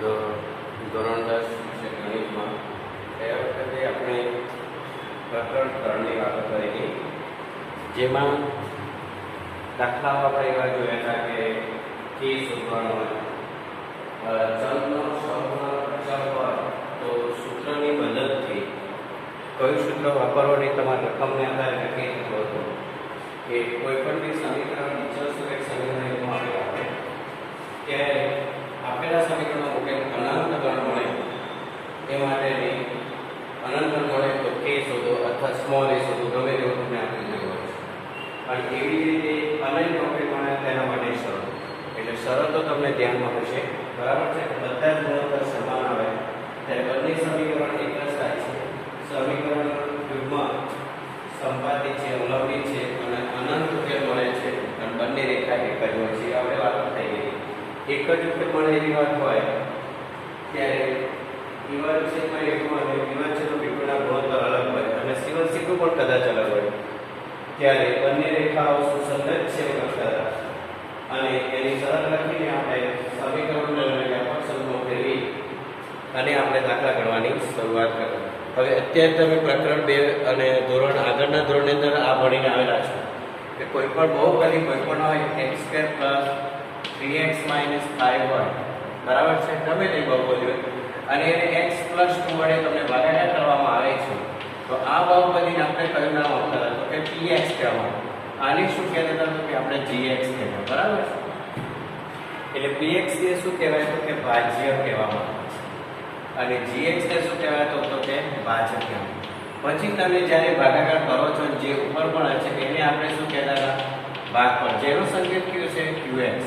ધોરણ 10 વિશે ગણિતમાં એ વખતે આપણે પ્રકરણ 3ની વાત કરી, જેમાં દાખલાઓ આપણે એવા જોયા હતા કે કી શોધવાનો હોય, ચલનો સહગુણક અચળ હોય તો સૂત્રની મદદથી કયું સૂત્ર વાપરવાની તમારા રકમને આધારે નક્કી થતું હતું કે કોઈ પણ બી સમીકરણ નીચે એક સમીકરણ આપણે ત્યારે આપેલા સમીકરણનો ઉકેલ અનંત ગણ મળે એ માટેની અનંત ગણ મળે તો કે શોધો અથવા સ્મોલ એ શોધો, ગમે તેવું તમને આપી દીધું હોય છે. અને કેવી રીતે અનંત ટોપિક મળે તેના માટે શરતો, એટલે શરતો તમને ધ્યાનમાં હશે, બરાબર છે. બધા જ ગુણોત્તર સમાન આવે ત્યારે બંને સમીકરણ એક જ થાય છે. સમીકરણ યુગ્મ સંપાદિત છે, અવલંબિત છે અને અનંત ઉકેલ મળે છે અને બંને રેખા એક જ હોય છે. આપણે વાત થઈ ગઈ એક જ ઉકેલ મળે એવી વાત હોય ત્યારે E1 છે કોઈ એકમાં અને E1 છે તો B2ના ગુણોત્તર અલગ હોય અને C1 C2 પણ કદાચ અલગ હોય ત્યારે બંને રેખાઓ સુસંગત છે વગર અને એની શરત લખીને આપણે સમીકરણને વ્યાપક સ્વરૂપમાં ફેરવી અને આપણે દાખલા ગણવાની શરૂઆત કરી. હવે અત્યારે તમે પ્રકરણ 2 અને આગળના ધોરણની અંદર આ ભણીને આવેલા છો કે કોઈ પણ બહુપદી કોઈ પણ હોય x² + 3x - 5 હોય, બરાબર છે, ગમે તે બહુપદી હોય અને એને x + 2 વડે તમને ભાગાકાર કરવામાં આવે છે તો આ બહુપદીને આપણે કયું નામ આપતા હતા તો કે px કહેવામાં. આને શું કહેતા હતા તો કે આપણે gx કહેતા, બરાબર છે. એટલે px ને શું કહેવાય તો કે ભાજ્ય કહેવામાં અને gx ને શું કહેવાય તો કે ભાજક કહેવાય. પછી તમે જ્યારે ભાગાકાર કરો છો જે ઉપર પણ છે એને આપણે શું કહેતા હતા ભાગફળ, જેનો સંકેત કયો છે qx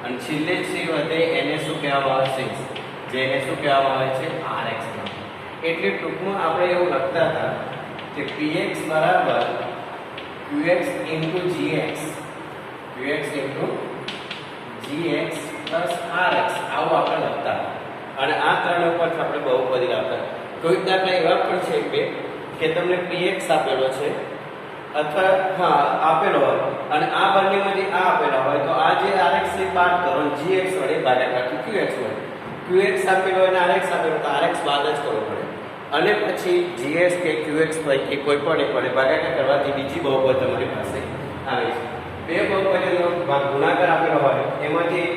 અને છેલ્લે c વધે એને શું કહેવામાં આવે છે, જેને શું કહેવામાં આવે છે rx. એટલે ટૂંકમાં આપણે એવું લખતા હતા કે px બરાબર qx * gx, qx * gx plus rx આવું આપણે લખતા અને આ ત્રણ ઉપર આપણે બહુપદી લાવતા. કોઈક દાખલા એવા પણ છે કે તમને px આપેલો છે અથવા આપેલો હોય અને આ બંનેમાંથી આ આપેલા હોય તો આ જે rx ને બાદ કરો gx વડે ભાગાકાર qx હોય. qx આપેલો હોય અને rx આપેલો તો rx બાદ જ કરવો પડે અને પછી gx કે qx પૈકી કોઈ પણ એક વડે ભાગાકાર કરવાથી બીજી બહુપદી તમારી પાસે આવે છે. બે બહુપદીનો ગુણાકાર આપેલો હોય એમાંથી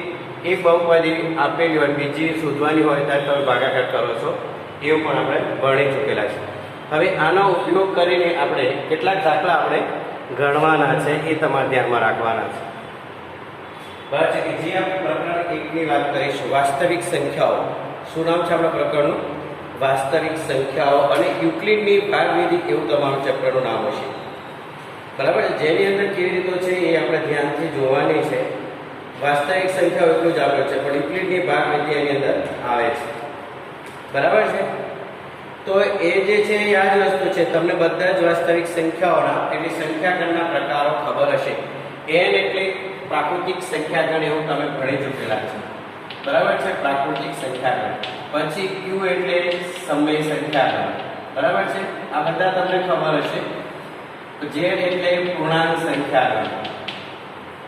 એક બહુપદી આપેલી હોય બીજી શોધવાની હોય ત્યારે તમે ભાગાકાર કરો છો, એવું પણ આપણે ભણી ચૂકેલા છે. હવે આનો ઉપયોગ કરીને આપણે કેટલાક દાખલા આપણે ગણવાના છે એ તમારે ધ્યાનમાં રાખવાના છે. બરાબર છે કે જે આપણે પ્રકરણ 1ની વાત કરીશું, વાસ્તવિક સંખ્યાઓ. શું નામ છે આપણા પ્રકરણનું? વાસ્તવિક સંખ્યાઓ અને યુક્લિડની ભાગવિધિ એવું તમારું ચેપ્ટરનું નામ હશે, બરાબર. જેની અંદર કેવી રીતો છે એ આપણે ધ્યાનથી જોવાની છે. વાસ્તવિક સંખ્યાઓ એટલું જ આપેલું છે પણ યુક્લિડની ભાગવિધિ એની અંદર આવે છે, બરાબર છે. તો એ જે છે એ આ જ વસ્તુ છે, તમને બધા જ વાસ્તવિક સંખ્યાઓના એટલે સંખ્યાગણના પ્રકારો ખબર હશે. n એટલે પ્રાકૃતિક સંખ્યાગણ એવું તમે ભણી ચૂકેલા છે, બરાબર છે, પ્રાકૃતિક સંખ્યાગણ. પછી q એટલે સમય સંખ્યાગણ, બરાબર છે, આ બધા તમને ખબર હશે. z એટલે પૂર્ણાંક સંખ્યાગણ,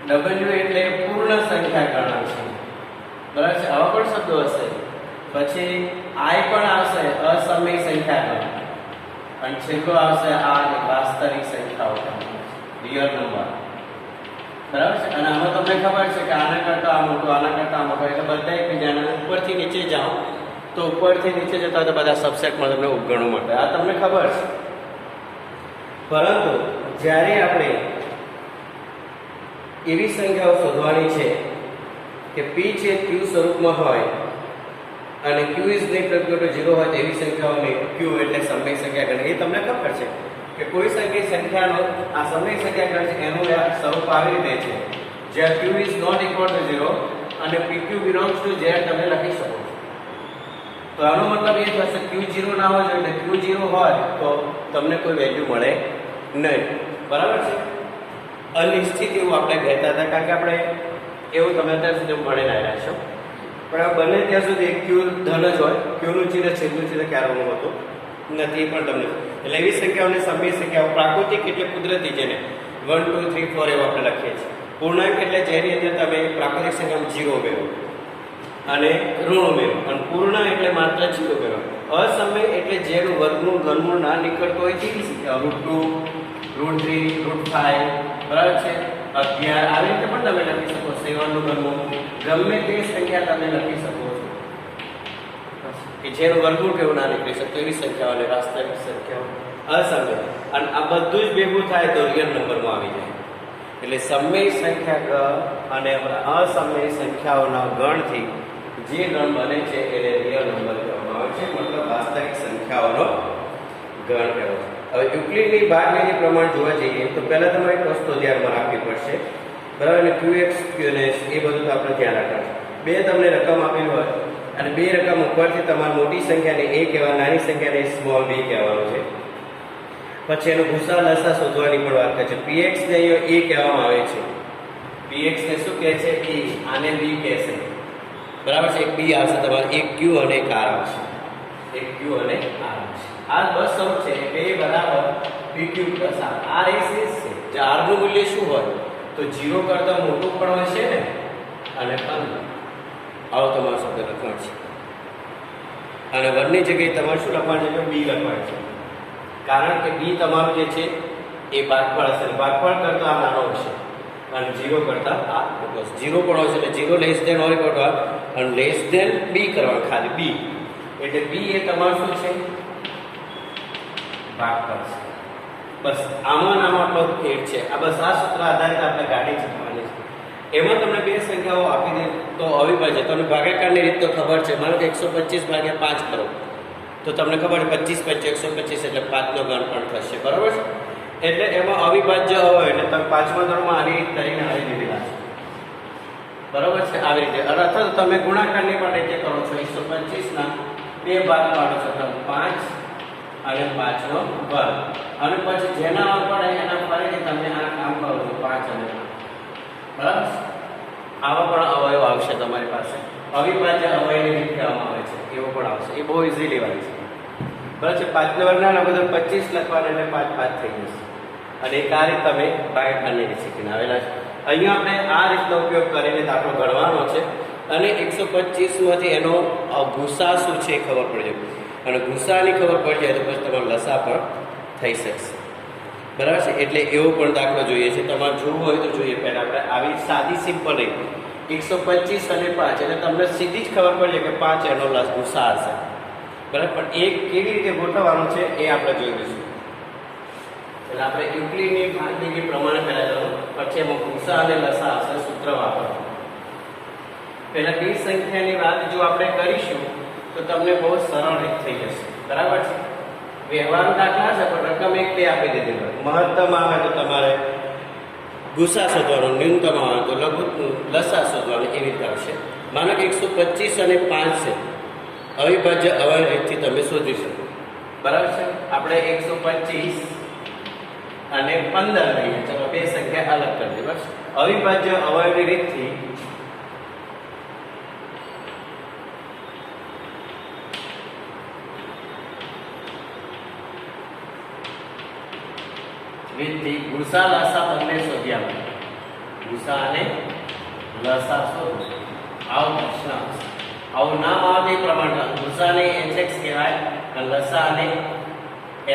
w એટલે પૂર્ણ સંખ્યાગણ છે, બરાબર છે, આવા પણ શબ્દો હશે. પછી i પણ આવશે અસમય સંખ્યાગણ અને છેલ્લો આવશે r વાસ્તવિક સંખ્યાઓ, રિયલ નંબર, બરાબર છે. અને આમાં તમને ખબર છે કે આના કરતા આ મોટું આના કરતા આ મોટું એટલે બધા એકબીજાના ઉપરથી નીચે જાઓ તો ઉપરથી નીચે જતા તો બધા સબસેટમાં તમને ઉપગણો મળે, આ તમને ખબર છે. પરંતુ જ્યારે આપણે એવી સંખ્યાઓ શોધવાની છે કે p છે q સ્વરૂપમાં હોય અને q is not 0 હોય તેવી સંખ્યાઓને q એટલે સમય સંખ્યાગણ, એ તમને ખબર છે કે કોઈ સંખ્યાનો આ સમય સંખ્યાગણ છે એનું સ્વરૂપ આવી રીતે છે જ્યાં q is not equal to 0 અને pq belongs to z તમે લખી શકો છો. તો આનો મતલબ એ થશે q0 ના હોય એટલે q0 હોય તો તમને કોઈ વેલ્યુ મળે નહીં, બરાબર છે. અનિશ્ચિત એવું આપણે કહેતા હતા કારણ કે આપણે એવું તમે અત્યાર સુધી ભણી રહ્યા છો, પણ આ બંને ત્યાં સુધી q ધન જ હોય, q નું ચિહ્ન છેલ્લું ચિહ્ન ક્યારે હોતું નથી પણ તમને. એટલે એવી સંખ્યાઓને સમય સંખ્યાઓ, પ્રાકૃતિક એટલે કુદરતી, જેને 1 2 3 4 એવું આપણે લખીએ છીએ. પૂર્ણાંક એટલે જેની અંદર તમે પ્રાકૃતિક સંખ્યામાં 0 મેળવો, અને ઋણ ઉમેરો. અને પૂર્ણ એટલે માત્ર 0 કહેવાય. અસમય એટલે જેનું વર્ગનું ઘનમૂળ ના નીકળતો હોય તેવી સંખ્યા, √2, √3, √5, બરાબર છે, 11 આવી રીતે પણ તમે લખી શકો. 7 નું ઘનમૂળ ગમે તે સંખ્યા તમે લખી શકો છો કે જેનું વર્ગમૂળ કેવું ના નીકળી શકતો એવી સંખ્યાઓને વાસ્તવિક સંખ્યાઓ અસમય. અને આ બધું જ ભેગું થાય તો રિયલ નંબરમાં આવી જાય. એટલે સમય સંખ્યા અને અસમય સંખ્યાઓના ગણથી જે ગણ બને છે એને રિયલ નંબર કહેવામાં આવે છે, મતલબ વાસ્તવિક સંખ્યાઓનો ગણ કહેવાય છે. હવે યુક્લિડની બારમીની પ્રમાણ જોવા જઈએ તો પહેલા તમારે એક વસ્તુ ધ્યાનમાં રાખવી પડશે, બરાબર. અને QX QNS એ બધું તો આપણે ધ્યાન રાખવાનું. બે તમને રકમ આપેલી હોય અને બે રકમ ઉપરથી તમારે મોટી સંખ્યાને A કહેવા, નાની સંખ્યાને સ્મોલ b કહેવાનું છે. પછી એનો ભૂસા લસા શોધવાની પણ વાત કરે છે. PX ને અહીંયા A કહેવામાં આવે છે. PX ને શું કહે છે? A. આને B કહેશે, બરાબર છે. એક B આવશે તમારે, એક Q અને એક R આવશે, એક Q અને R આવશે. આ બસ સમ છે બે બરાબર PQ પ્લસ R. R એ શેષ છે. જે R નું મૂલ્ય શું હોય તો 0 કરતા મોટું પણ હશે ને, અને 15. આવો તમારો શબ્દ લખવાનો છે. અને વનની જગ્યાએ તમારે શું લખવાનું છે? B લખવાનું છે. કારણ કે B તમારું જે છે એ ભાગફળ હશે, ભાગફળ કરતા આ નાનો હશે અને 0 કરતા આ મોટો હશે. 0 પણ હશે એટલે 0 less than or equal to R અને લેસ ધેન B કરવાનું, ખાલી B. એટલે B એ તમારું શું છે? ભાગફળ છે. બસ આમાં આપણો ફેર છે. આ બસ આ સૂત્ર આધારિત આપણે ગાડી શીખવાની છે. એમાં તમને બે સંખ્યાઓ આપી દે તો અવિભાજ્ય, તમને ભાગાકારની રીત તો ખબર છે. માનો કે 125 ભાગ્યા 5 કરો તો તમને ખબર છે 25 × 125 એટલે 5 નો ગણ પણ થશે, બરાબર છે. એટલે એમાં અવિભાજ્ય હોય એટલે તમે 5મા ધોરણમાં આવી રીત કરીને આવી દીધેલા છે, બરાબર છે. આવી રીતે અથવા તો તમે ગુણાકારની પણ રીતે કરો છો. 125 ના બે ભાગ પાડો છો તમે, 5 અને 5 નો વર્ગ, અને પછી જેના પડે એના ફરીથી તમે આ કામ કરો છો 5 અને 5, બરાબર. આવા પણ અવયવ આવશે તમારી પાસે. અવિભાજ્ય અવયવની રીત કહેવામાં આવે છે, એવો પણ આવશે. એ બહુ ઇઝીલી વાય છે, બરાબર છે. 5 ને વર્ગના બધું 25 લખવાના એટલે 5 5 થઈ જશે. અને એક આ રીત તમે ભાગાકારની રીત શીખીને આવેલા છે. અહીંયા આપણે આ રીતનો ઉપયોગ કરીને દાખલો ગણવાનો છે અને 125 માંથી એનો ભૂસા શું છે એ ખબર પડી જાય. અને ભૂસાની ખબર પડી જાય તો પછી તમારો લસા પણ થઈ શકશે, બરાબર છે. એટલે એવો પણ દાખલો જોઈએ છે. તમારે જોવું હોય તો જોઈએ. પહેલાં આપણે આવી સાદી સિમ્પલ રીત 125 અને 5 એટલે તમને સીધી જ ખબર પડી જાય કે 5 એનો ભૂસા હશે, બરાબર. પણ એક કેવી રીતે ગોઠવવાનું છે એ આપણે જોઈ લઈશું. એટલે આપણે યુક્લિડની બારમીની પ્રમાણે પહેલા જવાનું, પછી એમાં ભૂસા અને લસા હશે સૂત્ર વાપરવાનું. પહેલા બે સંખ્યાની વાત જો આપણે કરીશું તો તમને બહુ સરળ રીત થઈ જશે, બરાબર છે. વ્યવહારુ દાખલા છે પણ રકમ એક બે આપી દીધી હોય. મહત્તમ આવે તો તમારે ભૂસા શોધવાનો, ન્યૂનતમ આવે તો લસા શોધવાનો, એવી રીતે આવશે. માનો કે 125 અને 5 છે, અવિભાજ્ય અવયવ રીતથી તમે શોધી શકો, બરાબર છે. આપણે 125 અને 15 લઈએ, ચલો બે સંખ્યા અલગ કરી દઈએ, બસ. અવિભાજ્ય અવયવની રીતથી ભૂસા લસા બંને શોધી આપણે. ભૂસા અને લસા શોધો, આવો પ્રશ્ન આવશે. આવું નામ આવે તે પ્રમાણે ભૂસાને HX કહેવાય અને લસાને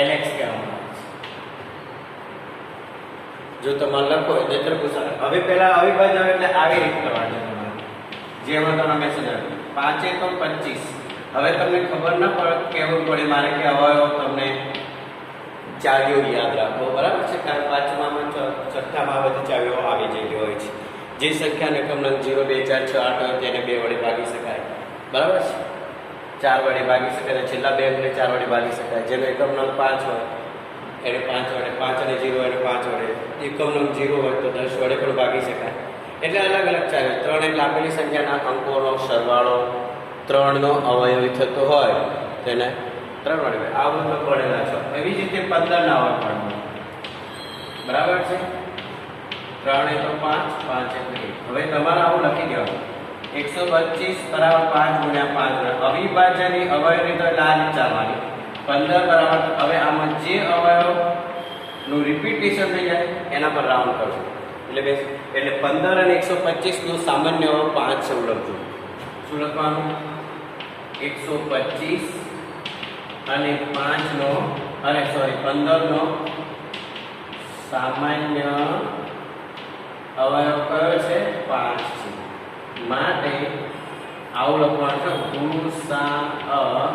LX કહેવામાં આવે છે. જો તમારે લખો એટલે ભૂસા. હવે પહેલા અવિભાજ્ય એટલે આવી રીત કરવાની તમારે, જેમાં તમે મેસેજ આપ્યો 5 તો 25. હવે તમને ખબર ના પડે કેવું પડે મારે કે અવયવ તમને ચાવીઓ યાદ રાખો, બરાબર છે. કારણ 5માં 6માં બધી ચાવીઓ આવી જતી હોય છે. જે સંખ્યાને ક્રમાંક 0 2 4 6 8 હોય તેને 2 વડે ભાગી શકાય, બરાબર છે. 4 વડે ભાગી શકાય, છેલ્લા 2 અંકને 4 વડે ભાગી શકાય. જેનો એકમ નંગ 5 હોય એને 5 વડે, 5 અને 0 એને 5 વડે, એકમ નંગ 0 હોય તો 10 વડે પણ ભાગી શકાય. એટલે અલગ અલગ ચાવીઓ. 3 એટલે આપેલી સંખ્યાના અંકોનો સરવાળો 3 નો અવયવી થતો હોય તેને 3 વડે આ બધું પડેલા છો. એવી જ રીતે 15 ના હોય પણ, બરાબર છે. 3 એ તો 5, 5 એટલે 1. હવે તમારે આવું લખી દેવાનું 125 બરાબર 5 ગુણ્યા 5 અવિભાજ્યની અવયવની તો આ જ ચાલવાની. 15 બરાબર, હવે આમાં જે અવયવનું રિપીટેશન થઈ જાય એના પર રાઉન્ડ કરજો. એટલે 15 અને 125 નું સામાન્ય 5 છે લખજો. શું લખવાનું 125 અને 5 નો અરે સોરી 15 નો સામાન્ય અવયવ કયો છે 5 છે માટે આવું લખવાનું છે ગુસાઅ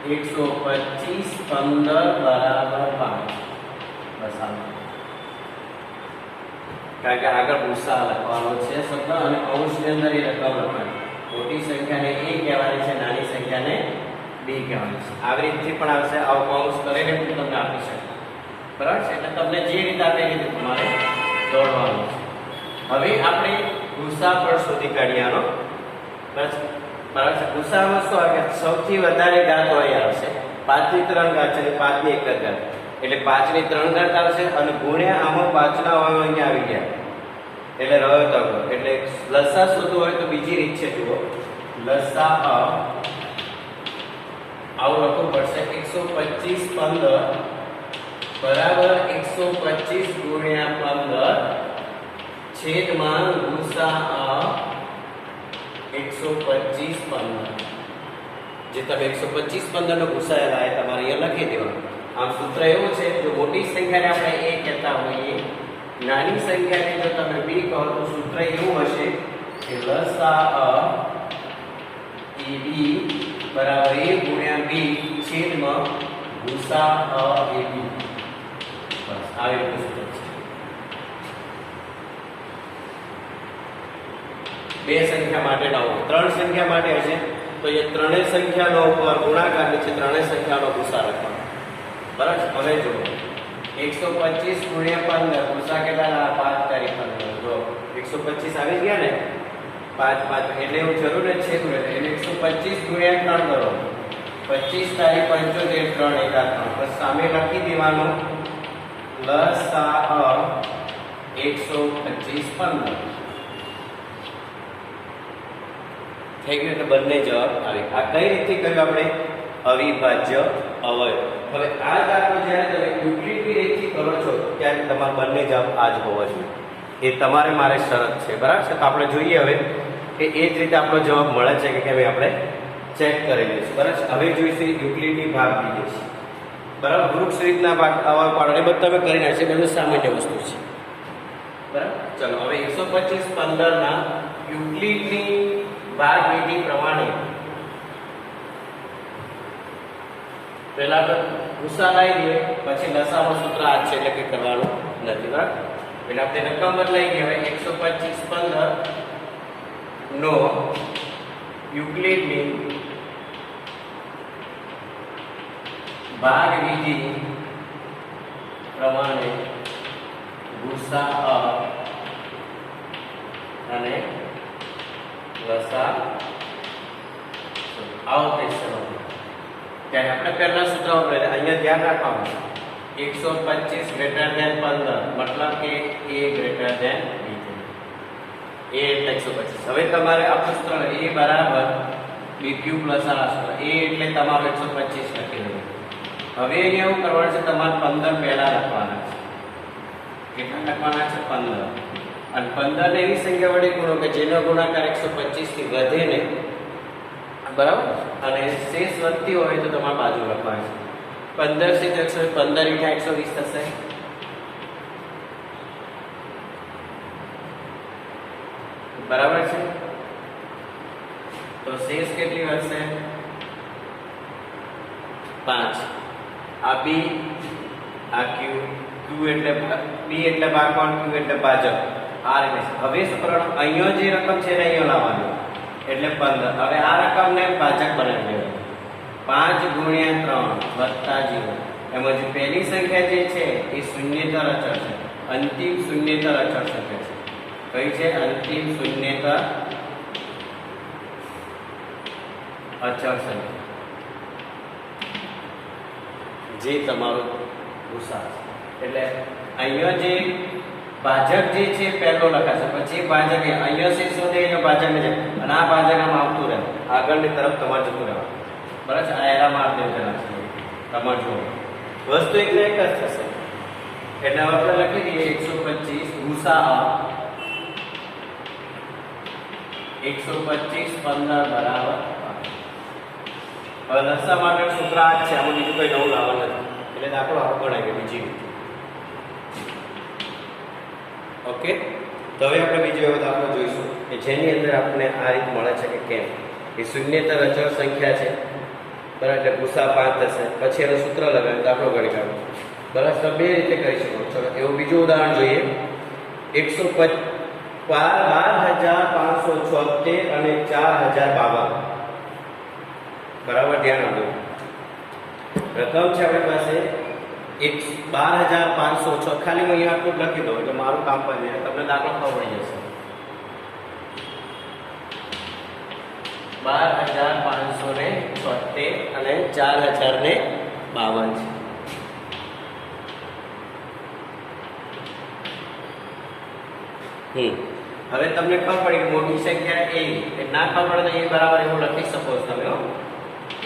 125 15 બરાબર 5 બસ આવું કારણ કે આગળ ગુસા લખવાનો છે શબ્દ અને કૌંસની અંદર એ રકમ લખવાની મોટી સંખ્યાને a કહેવાની છે નાની સંખ્યાને b કહેવાની છે આવી રીતથી પણ આવશે આવું કૌંસ કરીને હું તમને આપી શકું બરાબર છે એટલે તમને જે રીતે આપે એ રીતે તમારે દોડવાનું છે હવે આપણે ગુસા પણ શોધી કાઢીએ આનો બસ બરાબર છે ગુસામાં શું આવે સૌથી વધારે ઘાત હોય આવશે 5 ની 3 ઘાત છે 5 ની 1 ઘાત એટલે 5 ની 3 ઘાત આવશે અને ગુણ્યા આમાં 5 ના અવયવ અહીંયા આવી ગયા એટલે રહ્યો તકો એટલે લસા શોધવું હોય તો બીજી રીત છે જુઓ લસા આવું લખવું પડશે 125 15 બરાબર 125 ગુણ્યા 15 છેદમાં ગુસાઅ 125 15 જે તમે 125 15 નો ગુસાઅ લાય તમારે અહીંયા લખી દેવાનું આમ સૂત્ર એવું છે જો મોટી સંખ્યાને આપણે a કહેતા હોઈએ નાની સંખ્યાને જો તમે b કહો તો સૂત્ર એવું હશે કે લસાઅ ab બરાબર a ગુણ્યા b છેદમાં ગુસાઅ ab બસ આવી રીતે સૂત્ર છે બે સંખ્યા માટે ના હોય ત્રણ સંખ્યા માટે હશે તો એ ત્રણેય સંખ્યાનો ઉપર ગુણાકાર નીચે ત્રણેય સંખ્યાનો ગુસા લખવાનો બરાબર હવે જુઓ 125 ગુણ્યા 15 ગુસા કેટલા 5 તારીખ 15 જો 125 આવી ગયા ને 5 5 એટલે એવું જરૂર જ છે એટલે 125 ગુણ્યા 3 કરો 25 તારીખ 75 3 1 3 બસ સામે લખી દેવાનું લસાઅ 125 15 થઈ ગયું એટલે બંને જવાબ આવે આ કઈ રીતે કર્યું આપણે અવિભાજ્ય અવયવ હવે આ દાખલો જ્યારે તમે યુક્લિડની રીતથી કરો છો ત્યારે તમારા બંને જવાબ આ જ હોવા જોઈએ એ તમારે મારે શરત છે બરાબર છે તો આપણે જોઈએ હવે કે એ જ રીતે આપણો જવાબ મળે છે કે કેમ આપણે ચેક કરી લઈશું બરાબર હવે જોઈશું યુક્લિડની ભાગ લીધી છે બરાબર વૃક્ષ રીતના ભાગ અવયવ પાડો એ બધું તમે કરી નાખશે બધું સામાન્ય વસ્તુ છે બરાબર ચલો હવે 125 15 ના યુક્લિડની ભાગ વિધિ પ્રમાણે પહેલા તો ગુસા લઈ લઈએ પછી લસાનો સૂત્ર આ છે એટલે કે કરવાનું નથી બરાબર એટલે આપણે રકમ બદલાઈ ગઈ હવે 125 15 નો યુક્લિડની ભાગ વિધિ પ્રમાણે ગુસા અને લસા આવો ક્વેશ્ચન ત્યારે આપણે પહેલા સૂત્ર વાપરીએ અહીંયા ધ્યાન રાખવાનું 125 ગ્રેટર ધેન 15 મતલબ કે a greater than b a એટલે 125 હવે તમારે આપણું સૂત્ર a બરાબર b ક્યુબ પ્લસ આ સૂત્ર a એટલે તમારું 125 લખી દો હવે અહીંયા એવું કરવાનું છે તમારે 15 પહેલા લખવાના છે કેટલા લખવાના છે 15 અને 15 ને એવી સંખ્યા વડે ગુણો કે જેનો ગુણાકાર 125 થી વધે ને બરાબર અને શેષ વધતી હોય તો તમારે બાજુ લખવાની છે 15 થી 115 × 120 થશે બરાબર છે તો શેષ કેટલી વધશે 5 આ b આ q q એટલે b એટલે ભાગવાનું q એટલે ભાજક આ રીતે હવે શું કરવાનું અહીંયા જે રકમ છે એને અહીંયા લાવવાની એટલે 15 હવે આ રકમને ભાજક બનાવી દેવાની 5 × 3 + 0 એમાં જે પહેલી સંખ્યા જે છે એ શૂન્યેતર અચળ છે અંતિમ શૂન્યેતર અચળ સંખ્યા છે કઈ છે અંતિમ શૂન્યેતર અચળ સંખ્યા જે તમારો ગુસા છે એટલે અહીંયા જે ભાજક જે છે પહેલો લખાશે પછી ભાજક અહીંયા છે શોધે એટલે ભાજક ને જાય અને આ ભાજક આમ આવતું રહે આગળની તરફ તમારે જતું રહેવાનું બરાબર આ એરા માર દેવાના છે તમારે જુઓ વસ્તુ એટલે એક જ થશે એટલે હવે આપણે લખી દઈએ 125 ગુસા 125 15 બરાબર. હવે લસા માટે સૂત્ર આ જ છે, આમાં બીજું કંઈ નવું લાવવાનું નથી, એટલે દાખલો આવો ગણાય કે બીજી. ઓકે, તો હવે આપણે બીજો એવો દાખલો જોઈશું કે જેની અંદર આપણને આ રીત મળે છે કે કેમ એ શૂન્યતર અચળ સંખ્યા છે બરાબર, એટલે ભૂસા 5 થશે, પછી એનું સૂત્ર લગાવી દાખલો ગણી કાઢો બરાબર. તો બે રીતે કરી શકો. ચલો એવું બીજું ઉદાહરણ જોઈએ. 12,576 અને 4,052 બરાબર. ધ્યાન આપજો. પ્રથમ છે આપણી પાસે 12,506. ખાલી હું અહીંયા આટલું લખી દઉં એટલે મારું કામ પણ જાય, તમને દાખલો ખબર પડી જશે. 12,576 અને 4,052 છે. હવે તમને ખબર પડી કે મોટી સંખ્યા એ ના ખબર પડે તો એ બરાબર એવું લખી શકો છો તમે.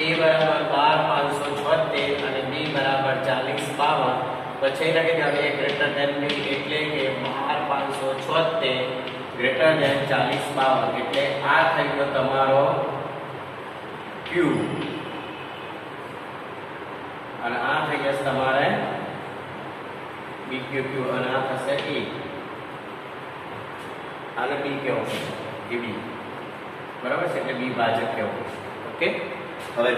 a બરાબર 12,576 અને b બરાબર 40,52. પછી લખી દો a ગ્રેટર ધેન b એટલે કે 12,576 ગ્રેટર ધેન 40,52 એટલે આ થઈ ગયો તમારો q અને આ થઈ જશે તમારે bq અને આ થશે e. આને b કેવો છે એ b બરાબર છે, એટલે b ભાજક કેવો છે. ઓકે, હવે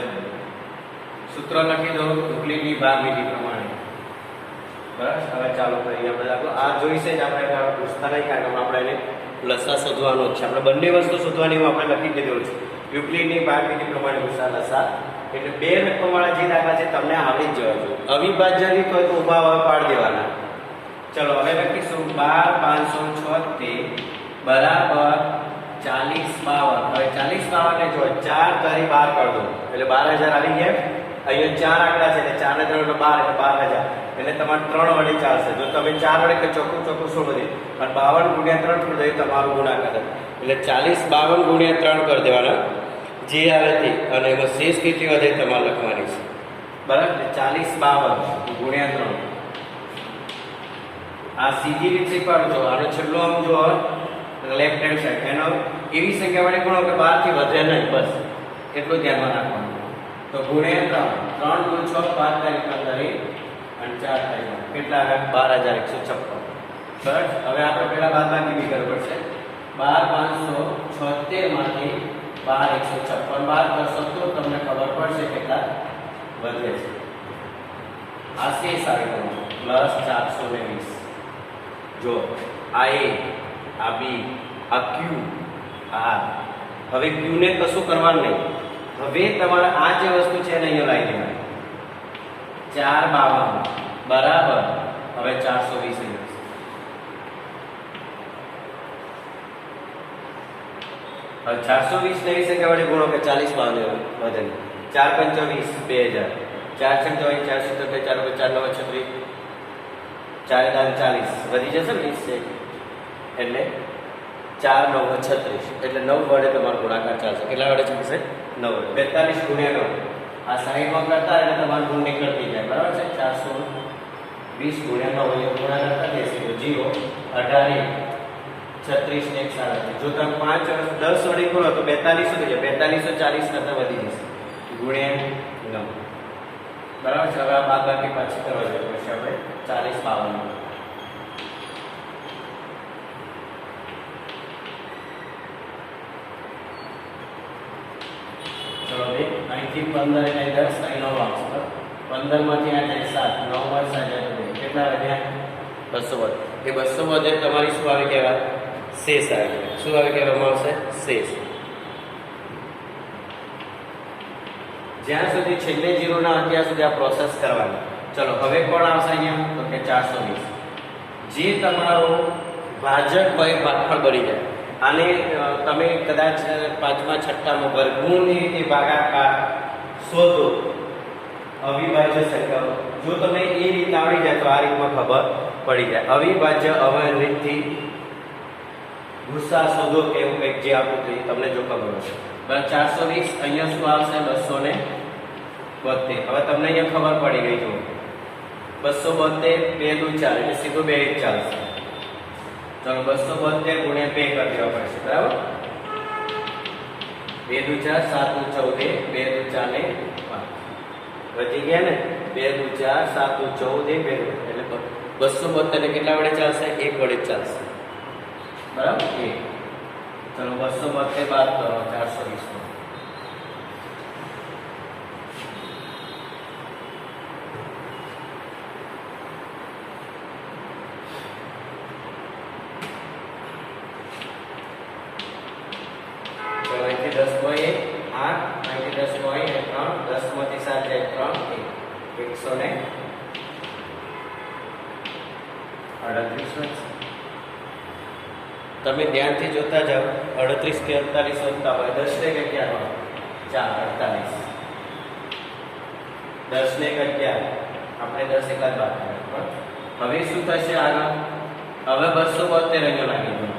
સૂત્ર લખી દો યુક્લિડની ભાગવિધિ પ્રમાણે બરાબર. હવે ચાલો કરીએ આપણે દાખલો. આ જોઈશે જ આપણે પૂછતા નહીં, કારણ કે આપણે એને લસા શોધવાનો જ છે. આપણે બંને વસ્તુ શોધવાની આપણે લખી દીધું છે યુક્લિડની ભાગવિધિ પ્રમાણે ભૂસા લસા. એટલે બે રકમવાળા જે દાખલા છે તમને આવડી જ જવા જોઈએ. અવિભાજ્ય રીત હોય તો ઊભા પાડી દેવાના. ચલો હવે લખીશું 12,576 બરાબર 40,52. હવે 40,52 ને જો 4 કરી 12 કરી દો એટલે 12,000 આવી ગયા. અહીંયા 4 આંકડા છે એટલે 4 ને 3 એટલે 12 એટલે 12,000 એટલે તમારે 3 વડે ચાલશે. જો તમે 4 વડે ચોખ્ખું 16 વડે અને 52 ગુણ્યા 3 કરી દો એ તમારું ગુણાકાર એટલે 40,52 ગુણ્યા 3 કરી દેવાના જે આવે તે, અને એમાં શેષ કેટલી વધે તમારે લખવાની છે બરાબર. 40,52 ગુણ્યા 3 આ સીધી રીત શીખવાડું છો. આનો છેલ્લો આમ જો લેફ્ટ હેન્ડ સાઈડ એનો એવી સંખ્યા વડે ગુણો કે 12 થી વધે નહીં, બસ એટલું ધ્યાનમાં રાખવાનું. તો ગુણ્યા 3 3 2 6 5 તારીખ 15 અને 4 તારીખ કેટલા આવે 12,156 બરાબર. હવે આપણે પહેલા બાદબાકી બી કરવી પડશે. 12,576 માંથી 12,156 બાદ કરશો તો તમને ખબર પડશે કેટલા વધે છે. આ શેષ આવે પ્લસ 420. જો આ a આ b આ q આ. હવે q ને કશું કરવાનું નહીં. હવે તમારે આ જે વસ્તુ છે એને અહીંયા લાવી દેવાની. 4,52 બરાબર. હવે 420 હવે 420 ને વિશે કેવડે ગુણો કે 40,52 વધે. 4 × 5 = 2000 4 × 4 = 4 4 9 36 4 40 વધી જશે ને 20 છે એટલે 4 9 36 એટલે 9 વડે તમારો ગુણાકાર ચાલશે. કેટલા વડે ચાલશે 9 વડે. 42 ગુણ્યા 9 આ 60 માં કરતા એટલે તમારું ગુણ નીકળતી જાય બરાબર છે. 420 ગુણ્યા 9 એટલે ગુણાકાર કરતા દેશે તો 0 18 36 ને 1 જો તમે 5 10 વડે ગુણો તો 42 થઈ જાય. 4240 કરતા વધી જશે ગુણ્યા 9 બરાબર છે. હવે આ બાદબાકી પાછી કરવા જોઈએ પછી આપણે 40,52 ચલો ભાઈ અહીંથી 15 એટલે 10 અહીં 9 આવશે. 15 માંથી આ જાય 7 9 વાર 7 કેટલા વધ્યા 200 વધે. એ 200 વધે તમારી શું આવે કહેવાય શેષ આવે. શું આવે કહેવામાં આવશે શેષ. જ્યાં સુધી છેલ્લે 0 ના હોય ત્યાં સુધી આ પ્રોસેસ કરવાની. ચલો હવે કોણ આવશે અહીંયા તો કે 420 જે તમારો ભાજક હોય ભાગફળ બની જાય. આને તમે કદાચ 5મા 6મામાં વર્ગમૂળની રીતે ભાગાકાર શોધો અવિભાજ્ય સંખ્યાઓ. જો તમને એ રીત આવડી જાય તો આ રીતમાં ખબર પડી જાય. અવિભાજ્ય અવયવ રીતથી ભૂસા શોધો કે એવું કંઈક જે આપણું તમને જો ખબર હશે બરાબર. 420 અહીંયા શું આવશે 272. હવે તમને અહીંયા ખબર પડી ગઈ જો 272 2 2 4 એટલે સીધું 2 1 ચાલશે. ચલો 272 ગુણ્યા 2 કરી દેવા પડશે બરાબર. 2 દુ 4 7 દુ 14 2 દુ 4 ને 5 વધી ગયા ને 2 દુ 4 7 દુ 14 2 એટલે 272 ને કેટલા વડે ચાલશે? 1 વડે ચાલશે, બરાબર? 1. ચલો 272 બાદ કરો 420 નો. ચલો અહીંથી 10 હોય 8, અહીંથી 10 હોય 3, 10 માંથી 7 જાય 3, 138 વધશે. તમે ધ્યાનથી જોતા જાઓ, 38 કે 48 વધતા હોય, 10 ને 11 હોય 4 48, 10 ને 11 આપણે 10 એકાદ બાદ કર્યો. હવે શું થશે આગળ? હવે 272 અહીંયા લાગી ગયો,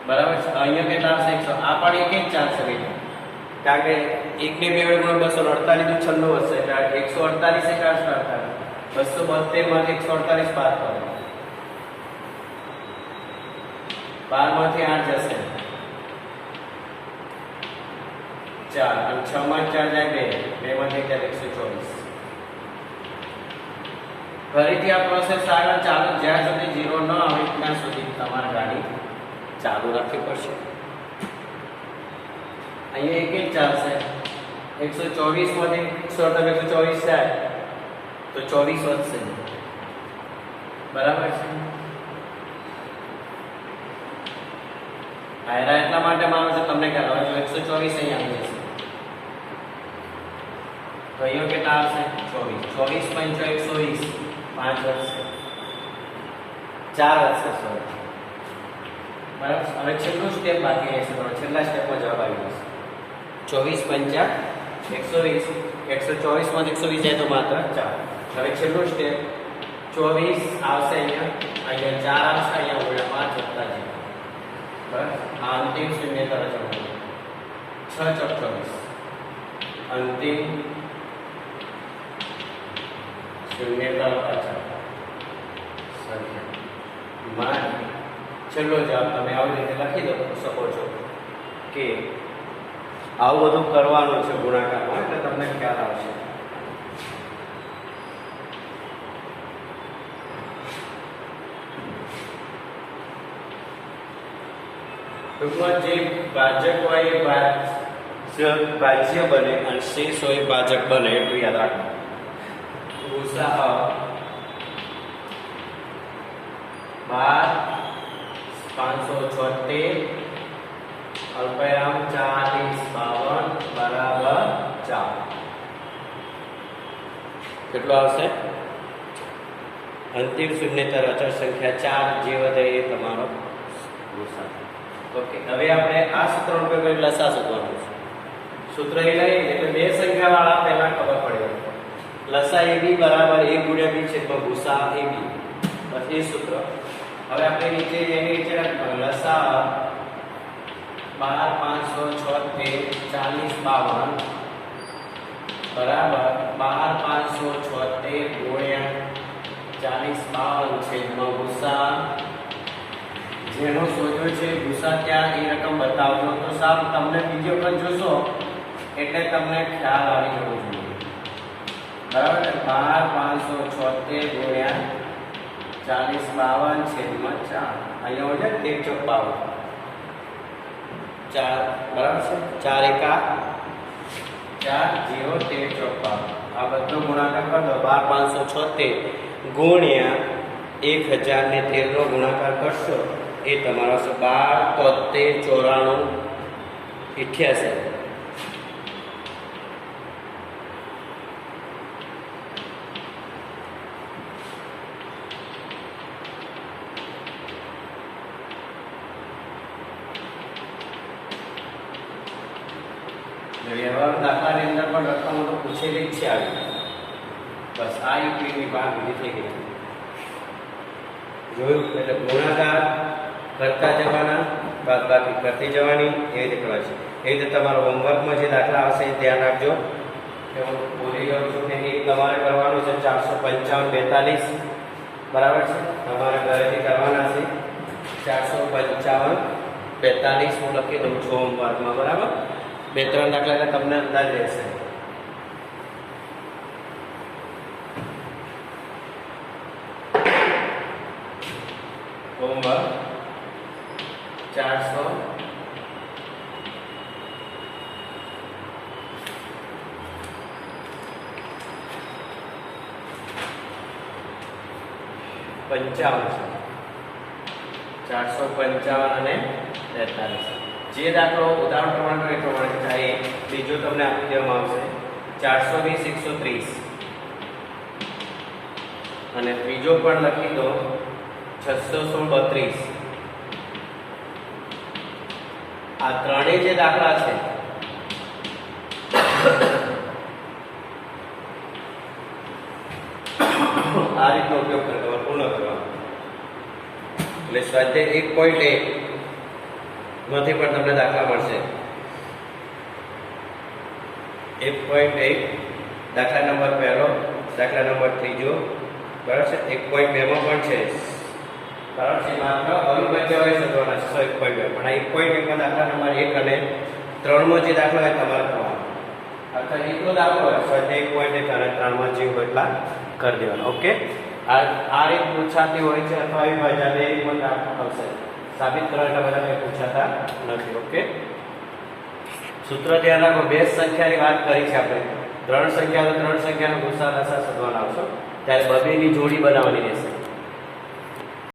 બરાબર છે? અહીંયા કેટલા આવશે? 100. આ પણ એક જ ચાલશે બેટા, કારણ કે 1 ને 2 વડે ગુણો 248 તો 96 વધશે, એટલે 148 એકા 48, 272 માંથી 148 બાદ કરો, 12 માંથી 8 જશે 4, અને 6 માં 4 જાય 2, 2 માંથી 124. ફરીથી આ પ્રોસેસ આગળ ચાલુ, જ્યાં સુધી 0 ન આવે ત્યાં સુધી તમારે ગાડી ચાલુ રાખવી પડશે. અહીંયા એક જ ચાલશે, 124 માંથી 124 જાય તો 24 વધશે, બરાબર છે? આયરા એટલા માટે માનું છું તમને ખ્યાલ આવે, જો 124 અહીંયા આવી જશે તો અહીંયા કેટલા આવશે? 24, 24 × 120, 5 વધશે, 4 વધશે, સોરી, બરાબર. હવે છેલ્લું સ્ટેપ બાકી રહેશે, તો છેલ્લા સ્ટેપમાં જવાબ આવી જશે. 24 × 120, 124 માંથી 120 જાય તો માત્ર 4. હવે છેલ્લું સ્ટેપ 24 આવશે, અહીંયા 4 આવશે, અહીંયા ઓલા 5 વધતા જાય, બરાબર. આ અંતિમ શૂન્ય તરફ જવાનું, 6 × 24 અંતિમ શૂન્ય તરફ પાછા સંખ્યા. છેલ્લો જવાબ તમે આવી રીતે લખી શકો છો કે આવું બધું કરવાનું છે ગુણાકારમાં, એટલે તમને ખ્યાલ આવશે. ટૂંકમાં જે ભાજક હોય એ ભાજ્ય બને અને શેષ હોય ભાજક બને, એટલું યાદ રાખો. ગુસાઅ 12 576 અલ્પવિરામ 40 52 બરાબર 4. કેટલું આવશે? અંતિમ શૂન્યતર અચળ સંખ્યા 4 જે વધે એ તમારો ગુસાઅ. ઓકે, હવે આપણે આ સૂત્રનો ઉપયોગ કરી લસા શોધવાનું છે. સૂત્ર એ લઈએ એટલે બે સંખ્યાવાળા પહેલા ખબર પડે. લસા AB બરાબર A × B છે તો ગુસાઅ AB, બસ એ સૂત્ર. હવે આપણે નીચે એની નીચે લખવાનું લસા 12 576 40 52 બરાબર 12 576 × 40 52 છેદમાં ગુસાઅ. જેનો શોધ્યો છે ગુસાઅ ત્યાં એ રકમ બતાવજો, તો સાહેબ તમને બીજો વખત જોશો એટલે તમને ખ્યાલ આવી જવો જોઈએ, બરાબર. 12 576 × 40 52 છેદમાં 4, અહીંયા હોય છે 1 × 52 4, બરાબર છે? 4 એકા 4 0 13 × 52. આ બધો ગુણાકાર કરી દો. 12 576 ગુણ્યા 1013 નો ગુણાકાર કરશો એ તમારો 12 73 94 88. વ્યવહાર દાખલાની અંદર પણ રકમો તો પૂછેલી જ છે આવી, બસ આ યુપીની બહાર બીજી થઈ ગઈ. જોયું? એટલે ગુણાકાર કરતા જવાના, બાદબાકી કરતી જવાની, એ રીતે કરવા છે. એ રીતે તમારા હોમવર્કમાં જે દાખલા આવશે એ ધ્યાન રાખજો. હું ભૂલી ગયો છું કે એ તમારે કરવાનું છે 455 42, બરાબર છે? તમારે ઘરેથી કરવાના છે 455 42 હું લખી દઉં છું હોમવર્કમાં, બરાબર. 2-3 દાખલા એટલે તમને અંદાજ રહેશે. હોમવર્ક 400 55 455 અને 43. જે દાખલો ઉદાહરણ પ્રમાણે થાય બીજો તમને આપી દેવામાં આવશે 420 130 અને ત્રીજો પણ લખી દો 616 32. આ ત્રણેય જે દાખલા છે આ રીતનો ઉપયોગ કરવાનો, પૂર્ણ કરવાનો. એટલે સ્વાધ્યાય 1.1 માંથી પણ તમને દાખલા મળશે. 1.1 દાખલા નંબર પહેલો, દાખલા નંબર ત્રીજો, બરાબર છે. 1.2 માં પણ છે, બરાબર છે. માત્ર અવિભાજ્ય હોય શોધવાના છે 1.2, પણ આ 1.1 માં દાખલા નંબર 1 અને 3 માં જે દાખલો હોય તમારે કરવાનો. અથવા એટલો દાખલો હોય સ્વાધ્યાય 1.1 અને 3 માં જે હોય એટલા કરી દેવાનો. ઓકે, આ રીત પૂછાતી હોય છે અથવા અવિભાજ્ય અને એક પણ આવશે. સાબિત કરવા એટલા બધા કંઈ પૂછાતા નથી. ઓકે, સૂત્ર ધ્યાન રાખો. બેઝ સંખ્યાની વાત કરી છે આપણે. 3 સંખ્યાનો ગુસા લસા શોધવાના આવશે ત્યારે બબેની જોડી બનાવવાની રહેશે.